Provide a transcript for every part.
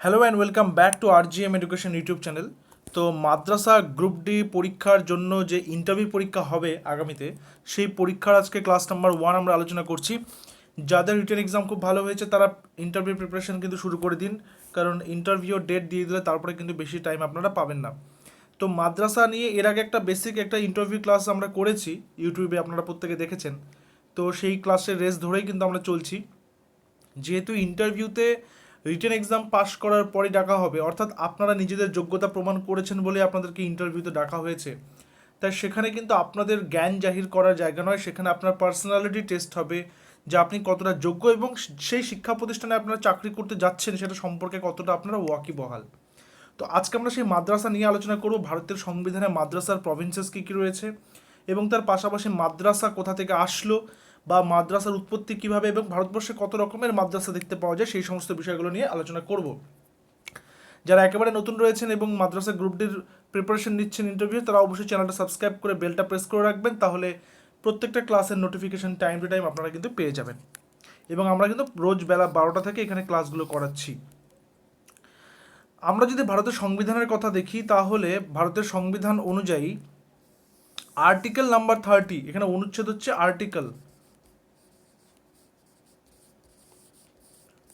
Hello and welcome back to RGM education YouTube channel. তো মাদ্রাসা group D পরীক্ষার জন্য যে ইন্টারভিউ পরীক্ষা হবে আগামীতে, সেই পরীক্ষার আজকে ক্লাস নাম্বার 1 আমরা আলোচনা করছি। যাদের রিটেন এক্সাম খুব ভালো হয়েছে তারা ইন্টারভিউ প্রিপারেশন কিন্তু শুরু করে দিন, কারণ ইন্টারভিউ ডেট দিয়ে দিলে তারপরে কিন্তু বেশি টাইম আপনারা পাবেন না। তো মাদ্রাসা নিয়ে এর আগে একটা বেসিক একটা ইন্টারভিউ ক্লাস আমরা করেছি, ইউটিউবে আপনারা প্রত্যেকে দেখেছেন। তো সেই ক্লাসের রেস ধরেই কিন্তু আমরা চলছি। যেহেতু ইন্টারভিউতে রিটেন এক্সাম পাস করার পরে ডাকা হবে, অর্থাৎ আপনারা নিজেদের যোগ্যতা প্রমাণ করেছেন বলে আপনাদেরকে ইন্টারভিউতে ডাকা হয়েছে, তাই সেখানে কিন্তু আপনাদের জ্ঞান জাহির করার জায়গা নয়, সেখানে আপনার পার্সোনালিটি টেস্ট হবে, যে আপনি কতটা যোগ্য এবং সেই শিক্ষা প্রতিষ্ঠানে আপনারা চাকরি করতে যাচ্ছেন সেটা সম্পর্কে কতটা আপনারা ওয়াকিবহাল। তো আজকে আমরা সেই মাদ্রাসা নিয়ে আলোচনা করব, ভারতের সংবিধানে মাদ্রাসার প্রভিন্সেস কী কী রয়েছে এবং তার পাশাপাশি মাদ্রাসা কোথা থেকে আসলো বা মাদ্রাসার উৎপত্তি কীভাবে এবং ভারতবর্ষে কত রকমের মাদ্রাসা দেখতে পাওয়া যায়, সেই সমস্ত বিষয়গুলো নিয়ে আলোচনা করব। যারা একেবারে নতুন রয়েছেন এবং মাদ্রাসা গ্রুপ ডির প্রিপারেশন নিচ্ছেন ইন্টারভিউ, তারা অবশ্যই চ্যানেলটা সাবস্ক্রাইব করে বেলটা প্রেস করে রাখবেন, তাহলে প্রত্যেকটা ক্লাসের নোটিফিকেশন টাইম টু টাইম আপনারা কিন্তু পেয়ে যাবেন। এবং আমরা কিন্তু রোজ বেলা 12টা থেকে এখানে ক্লাসগুলো করাচ্ছি। আমরা যদি ভারতের সংবিধানের কথা দেখি, তাহলে ভারতের সংবিধান অনুযায়ী আর্টিকেল নাম্বার 30, এখানে অনুচ্ছেদ হচ্ছে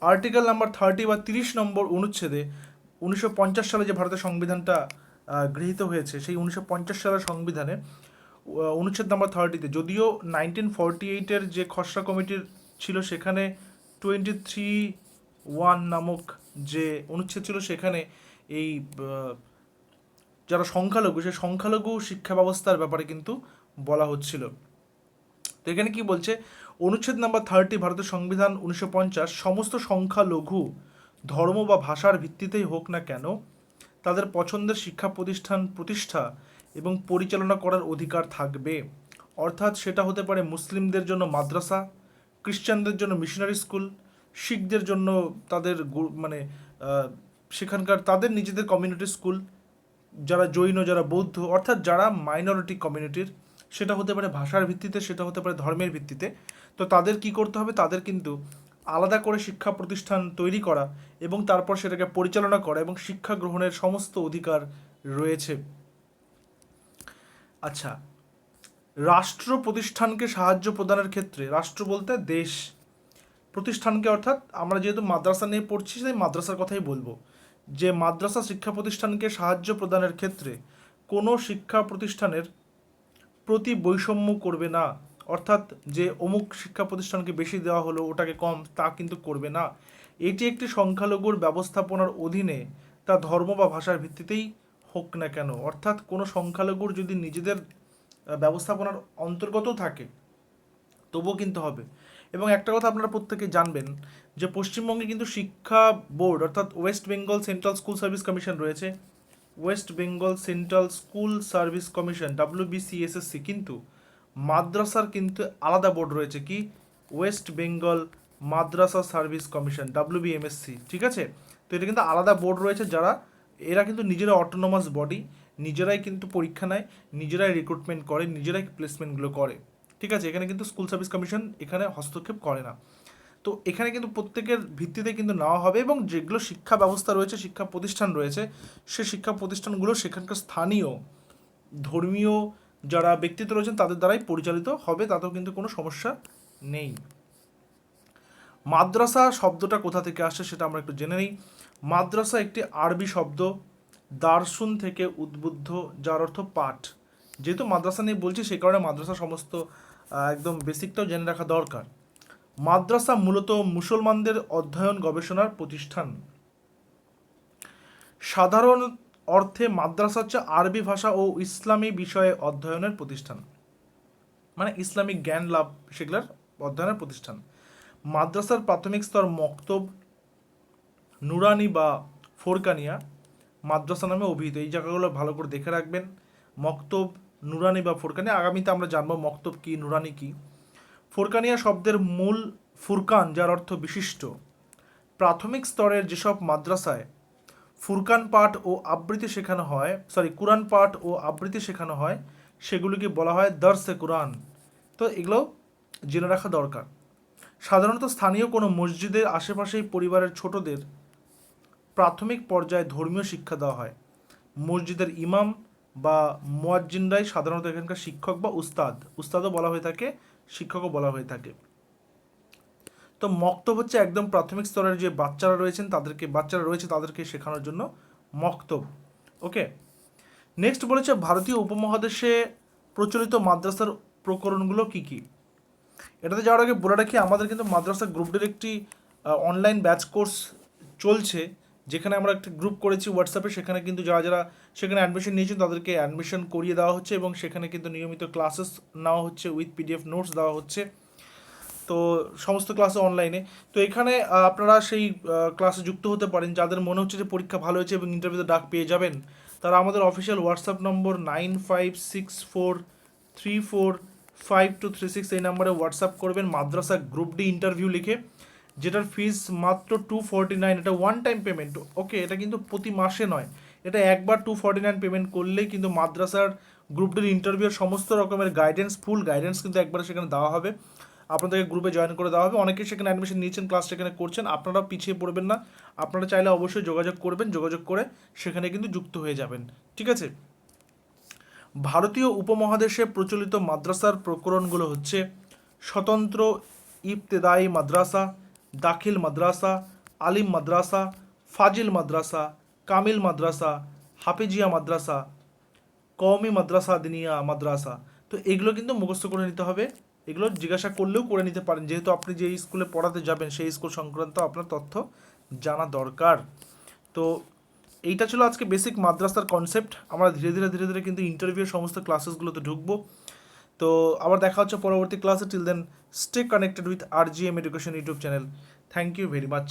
আর্টিকেল নাম্বার 30 বা 30 নম্বর অনুচ্ছেদে 1950 সালে যে ভারতের সংবিধানটা গৃহীত হয়েছে, সেই 1950 সালের সংবিধানে অনুচ্ছেদ নাম্বার 30-তে, যদিও 1948-এর যে খসড়া কমিটির ছিল সেখানে 23(1) নামক যে অনুচ্ছেদ ছিল, সেখানে এই যারা সংখ্যালঘু, সেই সংখ্যালঘু শিক্ষা ব্যবস্থার ব্যাপারে কিন্তু বলা হচ্ছিল। তো এখানে কি বলছে, অনুচ্ছেদ নাম্বার 30 ভারতের সংবিধান 1950, সমস্ত সংখ্যালঘু ধর্ম বা ভাষার ভিত্তিতেই হোক না কেন তাদের পছন্দের শিক্ষা প্রতিষ্ঠা এবং পরিচালনা করার অধিকার থাকবে। অর্থাৎ সেটা হতে পারে মুসলিমদের জন্য মাদ্রাসা, খ্রিস্টানদের জন্য মিশনারি স্কুল, শিখদের জন্য তাদের মানে সেখানকার তাদের নিজেদের কমিউনিটি স্কুল, যারা জৈন, যারা বৌদ্ধ, অর্থাৎ যারা মাইনরিটি কমিউনিটির, সেটা হতে পারে ভাষার ভিত্তিতে, সেটা হতে পারে ধর্মের ভিত্তিতে। তো তাদের কি করতে হবে, তাদের কিন্তু আলাদা করে শিক্ষা প্রতিষ্ঠান তৈরি করা এবং তারপর সেটাকে পরিচালনা করা এবং শিক্ষা গ্রহণের সমস্ত অধিকার রয়েছে। আচ্ছা, রাষ্ট্র প্রতিষ্ঠানকে সাহায্য প্রদানের ক্ষেত্রে, রাষ্ট্র বলতে দেশ, প্রতিষ্ঠানকে, অর্থাৎ আমরা যেহেতু মাদ্রাসা নিয়ে পড়ছি সেই মাদ্রাসার কথাই বলবো, যে মাদ্রাসা শিক্ষা প্রতিষ্ঠানকে সাহায্য প্রদানের ক্ষেত্রে কোনো শিক্ষা প্রতিষ্ঠানের প্রতি বৈষম্য করবে না। অর্থাৎ যে অমুক শিক্ষা প্রতিষ্ঠানকে বেশি দেওয়া হলো ওটাকে কম, তা কিন্তু করবে না। এটি একটি সংখ্যালঘুর ব্যবস্থাপনার অধীনে, তা ধর্ম বা ভাষার ভিত্তিতেই হোক না কেন। অর্থাৎ কোনো সংখ্যালঘুর যদি নিজেদের ব্যবস্থাপনার অন্তর্গত থাকে তবুও কিন্তু হবে। এবং একটা কথা আপনারা প্রত্যেকে জানবেন, যে পশ্চিমবঙ্গে কিন্তু শিক্ষা বোর্ড, অর্থাৎ West Bengal Central School Service Commission রয়েছে, West Bengal Central School Service Commission WBCSSC, কিন্তু মাদ্রাসার কিন্তু আলাদা বোর্ড রয়েছে, কি West Bengal Madrasah Service Commission WBMSC, ঠিক আছে। তো এটা কিন্তু আলাদা বোর্ড রয়েছে, যারা এরা কিন্তু নিজেরা অটোনোমাস বডি, নিজেরাই কিন্তু পরীক্ষা নেয়, নিজেরাই রিক্রুটমেন্ট করে, নিজেরাই প্লেসমেন্টগুলো করে, ঠিক আছে। এখানে কিন্তু স্কুল সার্ভিস কমিশন এখানে হস্তক্ষেপ করে না। তো এখানে কিন্তু প্রত্যেকের ভিত্তিতে কিন্তু নেওয়া হবে এবং যেগুলো শিক্ষা ব্যবস্থা রয়েছে, শিক্ষা প্রতিষ্ঠান রয়েছে, সে শিক্ষা প্রতিষ্ঠানগুলো সেখানকার স্থানীয় ধর্মীয় যারা ব্যক্তিত্ব রয়েছেন তাদের দ্বারাই পরিচালিত হবে, তাতেও কিন্তু কোনো সমস্যা নেই। মাদ্রাসা শব্দটা কোথা থেকে আসছে সেটা আমরা একটু জেনে নিই। মাদ্রাসা একটি আরবি শব্দ, দারসুন থেকে উদ্বুদ্ধ, যার অর্থ পাঠ। যেহেতু মাদ্রাসা নিয়ে বলছি, সেই কারণে মাদ্রাসা সমস্ত একদম বেসিকটাও জেনে রাখা দরকার। মাদ্রাসা মূলত মুসলমানদের অধ্যয়ন গবেষণার প্রতিষ্ঠান। সাধারণ অর্থে মাদ্রাসা হচ্ছে আরবি ভাষা ও ইসলামী বিষয়ে অধ্যয়নের প্রতিষ্ঠান, মানে ইসলামিক জ্ঞান লাভ সেগুলোর অধ্যয়নের প্রতিষ্ঠান। মাদ্রাসার প্রাথমিক স্তর মক্তব, নুরানি বা ফোরকানিয়া মাদ্রাসা নামে অভিহিত। এই জায়গাগুলো ভালো করে দেখে রাখবেন, মক্তব, নুরানি বা ফোরকানিয়া। আগামীতে আমরা জানবো মক্তব কি, নুরানি কি। ফোরকানিয়া শব্দের মূল ফুরকান, যার অর্থ বিশিষ্ট। প্রাথমিক স্তরের যেসব মাদ্রাসায় ফুরকান পাঠ ও আবৃত্তি শেখানো হয়, কুরআন পাঠ ও আবৃত্তি শেখানো হয়, সেগুলিকে বলা হয় দরসে কুরআন। তো এগুলো জেনে রাখা দরকার। সাধারণত স্থানীয় কোনো মসজিদের আশেপাশেই পরিবারের ছোটদের প্রাথমিক পর্যায়ে ধর্মীয় শিক্ষা দেওয়া হয়। মসজিদের ইমাম বা মুয়াজ্জিনরাই সাধারণত এখানকার শিক্ষক বা উস্তাদও বলা হয়ে থাকে, শিক্ষকও বলা হয়ে থাকে। তো মক্তব হচ্ছে একদম প্রাথমিক স্তরের যে বাচ্চারা রয়েছে তাদেরকে শেখানোর জন্য মক্তব। ওকে, নেক্সট বলেছে ভারতীয় উপমহাদেশে প্রচলিত মাদ্রাসার প্রকরণগুলো কি কি। এটাতে যাওয়ার আগে বলে রাখি, আমাদের কিন্তু মাদ্রাসা গ্রুপটির একটি অনলাইন ব্যাচ কোর্স চলছে, যেখানে আমরা একটা গ্রুপ করেছি হোয়াটসঅ্যাপে। সেখানে কিন্তু যারা সেখানে অ্যাডমিশন নিয়েছেন তাদেরকে অ্যাডমিশন করিয়ে দেওয়া হচ্ছে, এবং সেখানে কিন্তু নিয়মিত ক্লাসেস নেওয়া হচ্ছে, উইথ পিডিএফ নোটস দেওয়া হচ্ছে। তো সমস্ত ক্লাসে অনলাইনে। তো এখানে আপনারা সেই ক্লাসে যুক্ত হতে পারেন। যাদের মনে হচ্ছে যে পরীক্ষা ভালো হয়েছে এবং ইন্টারভিউতে ডাক পেয়ে যাবেন, তারা আমাদের অফিসিয়াল হোয়াটসঅ্যাপ নম্বর 9564345236 এই নাম্বারে হোয়াটসঅ্যাপ করবেন মাদ্রাসা গ্রুপ ডি ইন্টারভিউ লিখে, যেটার ফিস মাত্র 249। এটা ওয়ান টাইম পেমেন্ট। ওকে, এটা কিন্তু প্রতি মাসে নয়, এটা একবার 249 পেমেন্ট করলেই কিন্তু মাদ্রাসার গ্রুপ ডির ইন্টারভিউর সমস্ত রকমের গাইডেন্স, ফুল গাইডেন্স কিন্তু একবারে সেখানে দেওয়া হবে। আপনাদেরকে গ্রুপে জয়েন করে দেওয়া হবে। অনেকেই সেখানে অ্যাডমিশন নিয়েছেন, ক্লাস সেখানে করছেন, আপনারাও পিছিয়ে পড়বেন না। আপনারা চাইলে অবশ্যই যোগাযোগ করবেন, যোগাযোগ করে সেখানে কিন্তু যুক্ত হয়ে যাবেন। ঠিক আছে। ভারতীয় উপমহাদেশে প্রচলিত মাদ্রাসার প্রকরণগুলো হচ্ছে স্বতন্ত্র ইবতেদায়ী মাদ্রাসা, দাখিল মাদ্রাসা, আলিম মাদ্রাসা, ফাজিল মাদ্রাসা, কামিল মাদ্রাসা, হাফিজিয়া মাদ্রাসা, কওমি মাদ্রাসা, দিনিয়া মাদ্রাসা। তো এগুলো কিন্তু মুখস্থ করে নিতে হবে। এগুলো জিজ্ঞাসা করলেও করে নিতে পারেন, যেহেতু আপনি যে স্কুলে পড়াতে যাবেন সেই স্কুল সংক্রান্ত আপনার তথ্য জানা দরকার। তো এইটা ছিল আজকে বেসিক মাদ্রাসার কনসেপ্ট। আমরা ধীরে ধীরে কিন্তু ইন্টারভিউর সমস্ত ক্লাসেসগুলোতে ঢুকবো। তো আবার দেখা হচ্ছে পরবর্তী ক্লাসে। Till then stay connected with RGM education YouTube channel. Thank you very much.